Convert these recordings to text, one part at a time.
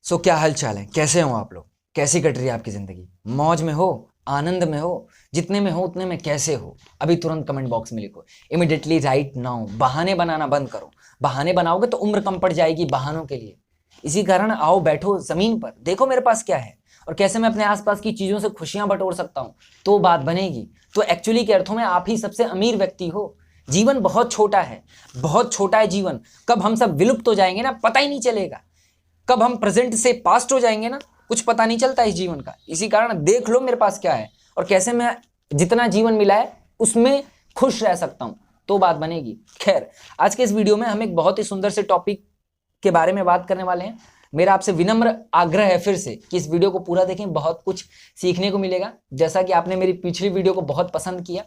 क्या हाल चाल है, कैसे हो आप लोग? कैसी कट रही है आपकी जिंदगी? मौज में हो, आनंद में हो? जितने में हो उतने में कैसे हो? अभी तुरंत कमेंट बॉक्स में लिखो, इमिडिएटली राइट नाउ। बहाने बनाना बंद करो। बहाने बनाओगे तो उम्र कम पड़ जाएगी बहानों के लिए। इसी कारण आओ बैठो जमीन पर, देखो मेरे पास क्या है और कैसे मैं अपने आसपास की चीजों से खुशियां बटोर सकता हूं, तो बात बनेगी। तो एक्चुअली के अर्थों में आप ही सबसे अमीर व्यक्ति हो। जीवन बहुत छोटा है, बहुत छोटा है जीवन। कब हम सब विलुप्त हो जाएंगे ना, पता ही नहीं चलेगा। कब हम प्रेजेंट से पास्ट हो जाएंगे ना, कुछ पता नहीं चलता इस जीवन का। इसी कारण देख लो मेरे पास क्या है और कैसे मैं जितना जीवन मिला है उसमें खुश रह सकता हूं, तो बात बनेगी। खैर, आज के इस वीडियो में हम एक बहुत ही सुंदर से टॉपिक के बारे में बात करने वाले हैं। मेरा आपसे विनम्र आग्रह है फिर से कि इस वीडियो को पूरा देखें, बहुत कुछ सीखने को मिलेगा। जैसा कि आपने मेरी पिछली वीडियो को बहुत पसंद किया,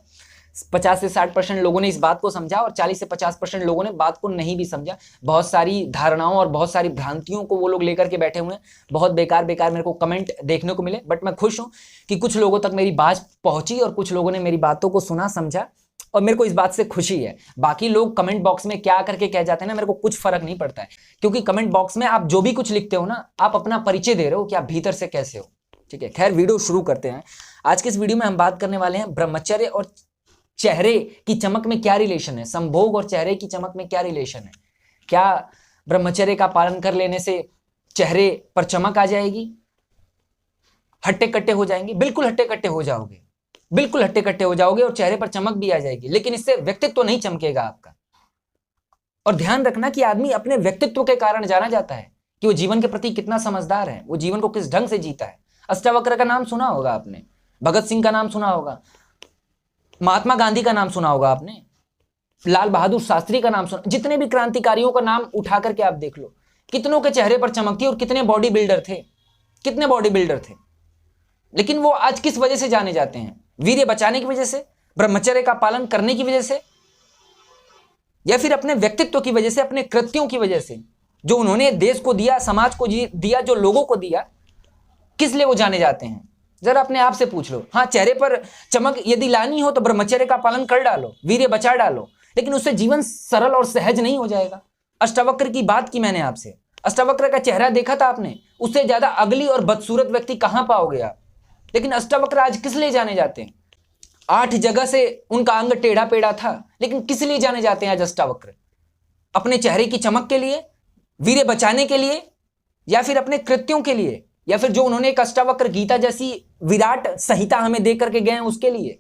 50 से 60% लोगों ने इस बात को समझा और 40 से 50% लोगों ने बात को नहीं भी समझा। बहुत सारी धारणाओं और बहुत सारी भ्रांतियों को वो लोग लेकर के बैठे हुए हैं। बहुत बेकार बेकार मेरे को कमेंट देखने को मिले, बट मैं खुश हूं कि कुछ लोगों तक मेरी बात पहुंची और कुछ लोगों ने मेरी बातों को सुना, समझा, और मेरे को इस बात से खुशी है। बाकी लोग कमेंट बॉक्स में क्या करके कह जाते हैं ना, मेरे को कुछ फर्क नहीं पड़ता है, क्योंकि कमेंट बॉक्स में आप जो भी कुछ लिखते हो ना, आप अपना परिचय दे रहे हो कि आप भीतर से कैसे हो। ठीक है, खैर वीडियो शुरू करते हैं। आज के इस वीडियो में हम बात करने वाले हैं ब्रह्मचर्य और चेहरे की चमक में क्या रिलेशन है। संभोग और चेहरे की चमक में क्या रिलेशन है? क्या ब्रह्मचर्य का पालन कर लेने से चेहरे पर चमक आ जाएगी? हट्टे कट्टे हो जाएंगे? बिल्कुल हट्टे कट्टे हो जाओगे, बिल्कुल हट्टे कट्टे हो जाओगे और चेहरे पर चमक भी आ जाएगी, लेकिन इससे व्यक्तित्व तो नहीं चमकेगा आपका। और ध्यान रखना कि आदमी अपने व्यक्तित्व के कारण जाना जाता है कि वो जीवन के प्रति कितना समझदार है, वो जीवन को किस ढंग से जीता है। अष्टावक्र का नाम सुना होगा आपने, भगत सिंह का नाम सुना होगा, महात्मा गांधी का नाम सुना होगा आपने, लाल बहादुर शास्त्री का नाम सुना। जितने भी क्रांतिकारियों का नाम उठा करके आप देख लो, कितनों के चेहरे पर चमक थी और कितने बॉडी बिल्डर थे, कितने बॉडी बिल्डर थे। लेकिन वो आज किस वजह से जाने जाते हैं? वीर्य बचाने की वजह से, ब्रह्मचर्य का पालन करने की वजह से, या फिर अपने व्यक्तित्व की वजह से, अपने कृत्यों की वजह से, जो उन्होंने देश को दिया, समाज को दिया, जो लोगों को दिया, किस लिए वो जाने जाते हैं? जरा अपने आप से पूछ लो। हाँ, चेहरे पर चमक यदि लानी हो तो ब्रह्मचर्य का पालन कर डालो, वीर्य बचा डालो, लेकिन उससे जीवन सरल और सहज नहीं हो जाएगा। अष्टावक्र की बात की मैंने आपसे, अष्टावक्र का चेहरा देखा था आपने? उससे ज्यादा अगली और बदसूरत व्यक्ति कहां पाओगे आप? लेकिन अष्टावक्र आज किस लिए जाने जाते हैं? 8 जगह से उनका अंग टेढ़ा पेढ़ा था, लेकिन किस लिए जाने जाते हैं आज अष्टावक्र? अपने चेहरे की चमक के लिए, वीर्य बचाने के लिए, या फिर अपने कृत्यों के लिए, या फिर जो उन्होंने एक अष्टावक्र गीता जैसी विराट संहिता हमें दे करके गए हैं उसके लिए?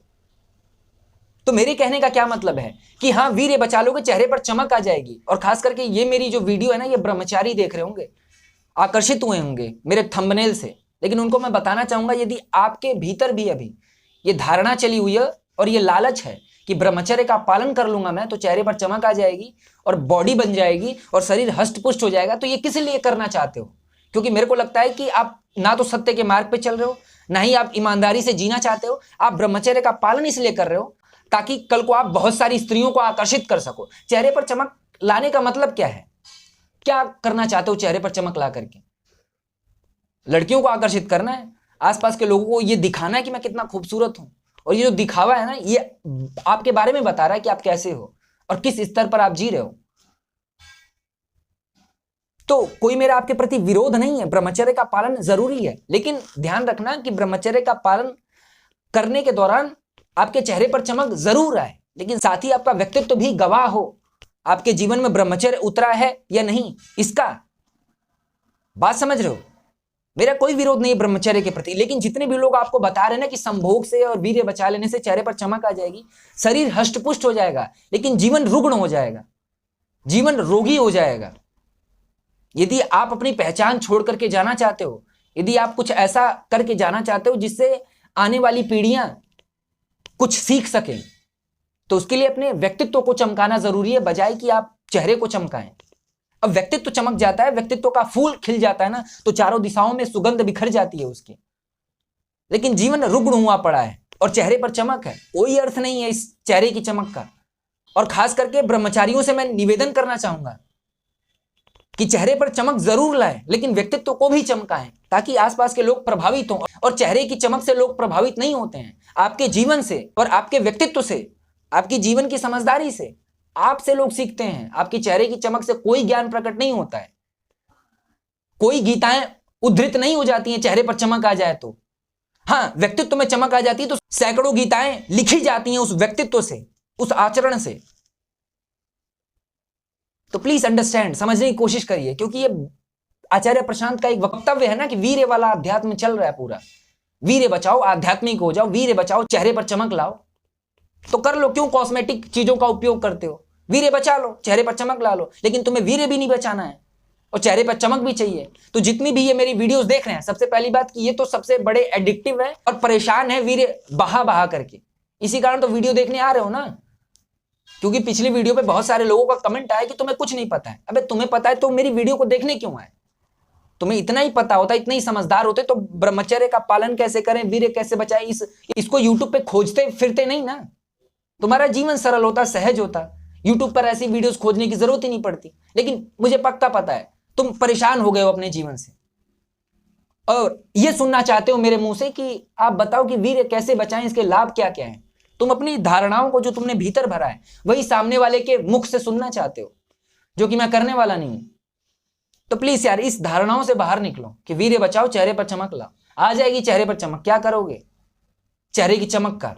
तो मेरे कहने का क्या मतलब है कि हाँ, वीर्य बचा लोगे, चेहरे पर चमक आ जाएगी। और खास करके ये मेरी जो वीडियो है ना, ये ब्रह्मचारी देख रहे होंगे, आकर्षित हुए होंगे मेरे थंबनेल से, लेकिन उनको मैं बताना चाहूंगा, यदि आपके भीतर भी अभी ये धारणा चली हुई है और ये लालच है कि ब्रह्मचर्य का पालन कर लूंगा मैं तो चेहरे पर चमक आ जाएगी और बॉडी बन जाएगी और शरीर हष्ट पुष्ट हो जाएगा, तो ये किस लिए करना चाहते हो? क्योंकि मेरे को लगता है कि आप ना तो सत्य के मार्ग पे चल रहे हो, ना ही आप ईमानदारी से जीना चाहते हो। आप ब्रह्मचर्य का पालन इसलिए कर रहे हो ताकि कल को आप बहुत सारी स्त्रियों को आकर्षित कर सको। चेहरे पर चमक लाने का मतलब क्या है? क्या करना चाहते हो चेहरे पर चमक ला करके? लड़कियों को आकर्षित करना है, आसपास के लोगों को ये दिखाना है कि मैं कितना खूबसूरत हूं। और ये जो दिखावा है ना, ये आपके बारे में बता रहा है कि आप कैसे हो और किस स्तर पर आप जी रहे हो। तो कोई मेरा आपके प्रति विरोध नहीं है, ब्रह्मचर्य का पालन जरूरी है, लेकिन ध्यान रखना कि ब्रह्मचर्य का पालन करने के दौरान आपके चेहरे पर चमक जरूर आए, लेकिन साथ ही आपका व्यक्तित्व भी गवाह हो, आपके जीवन में ब्रह्मचर्य उतरा है या नहीं, इसका। बात समझ रहे हो? मेरा कोई विरोध नहीं है ब्रह्मचर्य के प्रति, लेकिन जितने भी लोग आपको बता रहे हैं ना कि संभोग से और वीर्य बचा लेने से चेहरे पर चमक आ जाएगी, शरीर हष्टपुष्ट हो जाएगा, लेकिन जीवन रुग्ण हो जाएगा, जीवन रोगी हो जाएगा। यदि आप अपनी पहचान छोड़ करके जाना चाहते हो, यदि आप कुछ ऐसा करके जाना चाहते हो जिससे आने वाली पीढ़ियां कुछ सीख सकें, तो उसके लिए अपने व्यक्तित्व को चमकाना जरूरी है, बजाय कि आप चेहरे को चमकाएं। अब व्यक्तित्व चमक जाता है, व्यक्तित्व का फूल खिल जाता है ना, तो चारों दिशाओं में सुगंध बिखर जाती है उसकी। लेकिन जीवन रुग्ण हुआ पड़ा है और चेहरे पर चमक है, कोई अर्थ नहीं है इस चेहरे की चमक का। और खास करके ब्रह्मचारियों से मैं निवेदन करना चाहूंगा कि चेहरे पर चमक जरूर लाएं, लेकिन व्यक्तित्व को भी चमकाएं, ताकि आसपास के लोग प्रभावित हों। और चेहरे की चमक से लोग प्रभावित नहीं होते हैं, आपके जीवन से और आपके व्यक्तित्व से, आपकी जीवन की समझदारी से, आपसे लोग सीखते हैं। आपकी चेहरे की चमक से कोई ज्ञान प्रकट नहीं होता है, कोई गीताएं उद्धृत नहीं हो जाती हैं चेहरे पर चमक आ जाए तो। हाँ, व्यक्तित्व में चमक आ जाती है तो सैकड़ों गीताएं लिखी जाती हैं उस व्यक्तित्व से, उस आचरण से। तो प्लीज अंडरस्टैंड, समझने की कोशिश करिए, क्योंकि ये आचार्य प्रशांत का एक वक्तव्य है ना कि वीर्य वाला अध्यात्म चल रहा है पूरा। वीर्य बचाओ, आध्यात्मिक हो जाओ, वीर्य बचाओ, चेहरे पर चमक लाओ। तो कर लो, क्यों कॉस्मेटिक चीजों का उपयोग करते हो? वीर्य बचा लो, चेहरे पर चमक ला लो। लेकिन तुम्हें वीर्य भी नहीं बचाना है और चेहरे पर चमक भी चाहिए। तो जितनी भी ये मेरी वीडियोस देख रहे हैं, सबसे पहली बात कि ये तो सबसे बड़े एडिक्टिव है और परेशान है वीर्य बहा बहा करके। इसी कारण तो वीडियो देखने आ रहे हो ना, क्योंकि पिछली वीडियो पे बहुत सारे लोगों का कमेंट आया कि तुम्हें कुछ नहीं पता है। अबे तुम्हें पता है तो मेरी वीडियो को देखने क्यों आए? तुम्हें इतना ही पता होता, इतने ही समझदार होते तो ब्रह्मचर्य का पालन कैसे करें, वीर्य कैसे बचाएं, इसको यूट्यूब पे खोजते फिरते नहीं ना। तुम्हारा जीवन सरल होता, सहज होता, यूट्यूब पर ऐसी वीडियोस खोजने की जरूरत ही नहीं पड़ती। लेकिन मुझे पक्का पता है तुम परेशान हो गए हो अपने जीवन से और ये सुनना चाहते हो मेरे मुंह से कि आप बताओ कि वीर्य कैसे बचाएं, इसके लाभ क्या क्या हैं। तुम अपनी धारणाओं को जो तुमने भीतर भरा है वही सामने वाले के मुख से सुनना चाहते हो, जो कि मैं करने वाला नहीं हूं। तो प्लीज यार, इस धारणाओं से बाहर निकलो कि वीर्य बचाओ, चेहरे पर चमक लाओ। आ जाएगी चेहरे पर चमक, क्या करोगे चेहरे की चमक का?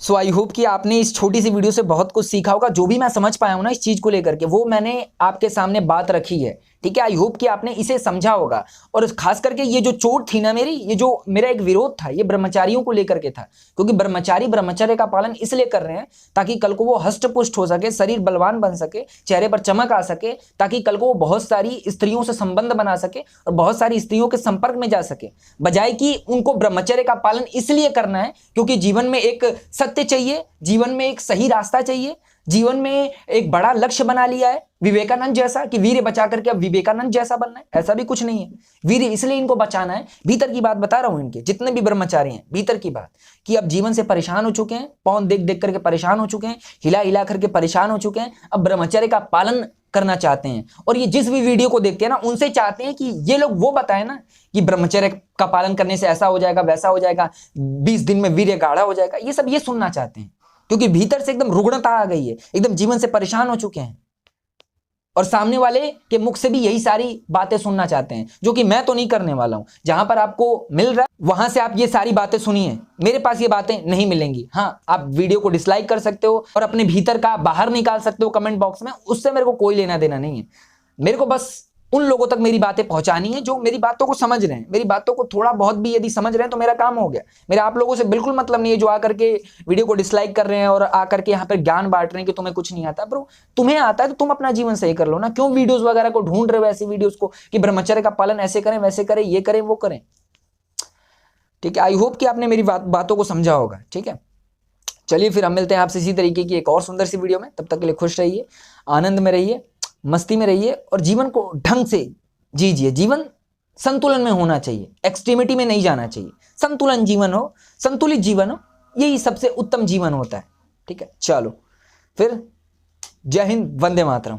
सो आई होप कि आपने इस छोटी सी वीडियो से बहुत कुछ सीखा होगा। जो भी मैं समझ पाया हूं ना इस चीज को लेकर के, वो मैंने आपके सामने बात रखी है, ठीक है। आई होप कि आपने इसे समझा होगा। और खास करके ये जो चोट थी ना मेरी, ये जो मेरा एक विरोध था, ये ब्रह्मचारियों को लेकर के था। क्योंकि ब्रह्मचारी ब्रह्मचर्य का पालन इसलिए कर रहे हैं ताकि कल को वो हष्ट पुष्ट हो सके, शरीर बलवान बन सके, चेहरे पर चमक आ सके, ताकि कल को वो बहुत सारी स्त्रियों से संबंध बना सके और बहुत सारी स्त्रियों के संपर्क में जा सके। बजाय कि उनको ब्रह्मचर्य का पालन इसलिए करना है क्योंकि जीवन में एक सत्य चाहिए, जीवन में एक सही रास्ता चाहिए, जीवन में एक बड़ा लक्ष्य बना लिया है विवेकानंद जैसा कि वीर्य बचा करके अब विवेकानंद जैसा बनना है। ऐसा भी कुछ नहीं है। वीर्य इसलिए इनको बचाना है, भीतर की बात बता रहा हूं इनके जितने भी ब्रह्मचारी हैं, भीतर की बात कि अब जीवन से परेशान हो चुके हैं, पौन देख देख करके परेशान हो चुके हैं, हिला हिला करके परेशान हो चुके हैं, अब ब्रह्मचर्य का पालन करना चाहते हैं। और ये जिस भी वीडियो को देखते हैं ना, उनसे चाहते हैं कि ये लोग वो बताएं ना कि ब्रह्मचर्य का पालन करने से ऐसा हो जाएगा, वैसा हो जाएगा, 20 दिन में वीर्य गाढ़ा हो जाएगा। ये सब ये सुनना चाहते हैं क्योंकि भीतर से एकदम रुग्णता आ गई है, एकदम जीवन से परेशान हो चुके हैं और सामने वाले के मुख से भी यही सारी बातें सुनना चाहते हैं, जो कि मैं तो नहीं करने वाला हूं। जहां पर आपको मिल रहा है वहां से आप ये सारी बातें सुनिए, मेरे पास ये बातें नहीं मिलेंगी। हाँ, आप वीडियो को डिसलाइक कर सकते हो और अपने भीतर का बाहर निकाल सकते हो कमेंट बॉक्स में, उससे मेरे को कोई लेना देना नहीं है। मेरे को बस उन लोगों तक मेरी बातें पहुंचानी है जो मेरी बातों को समझ रहे हैं, मेरी बातों को थोड़ा बहुत भी यदि समझ रहे हैं तो मेरा काम हो गया। मेरा आप लोगों से बिल्कुल मतलब नहीं है जो आकर के वीडियो को डिसलाइक कर रहे हैं और आकर के यहाँ पर ज्ञान बांट रहे हैं कि तुम्हें कुछ नहीं आता। ब्रो, तुम्हें आता है तो तुम अपना जीवन सही कर लो ना। क्यों वीडियोस वगैरह को ढूंढ रहे हो, ऐसी वीडियोस को कि ब्रह्मचर्य का पालन ऐसे करें, वैसे करें, ये करें, वो करें? ठीक है, आई होप कि आपने मेरी बातों को समझा होगा। ठीक है, चलिए फिर हम मिलते हैं आपसे इसी तरीके की एक और सुंदर सी वीडियो में। तब तक के लिए खुश रहिए, आनंद में रहिए, मस्ती में रहिए और जीवन को ढंग से जीजिए। जीवन संतुलन में होना चाहिए, एक्सट्रीमिटी में नहीं जाना चाहिए। संतुलन जीवन हो, संतुलित जीवन हो, यही सबसे उत्तम जीवन होता है। ठीक है, चलो फिर, जय हिंद, वंदे मातरम।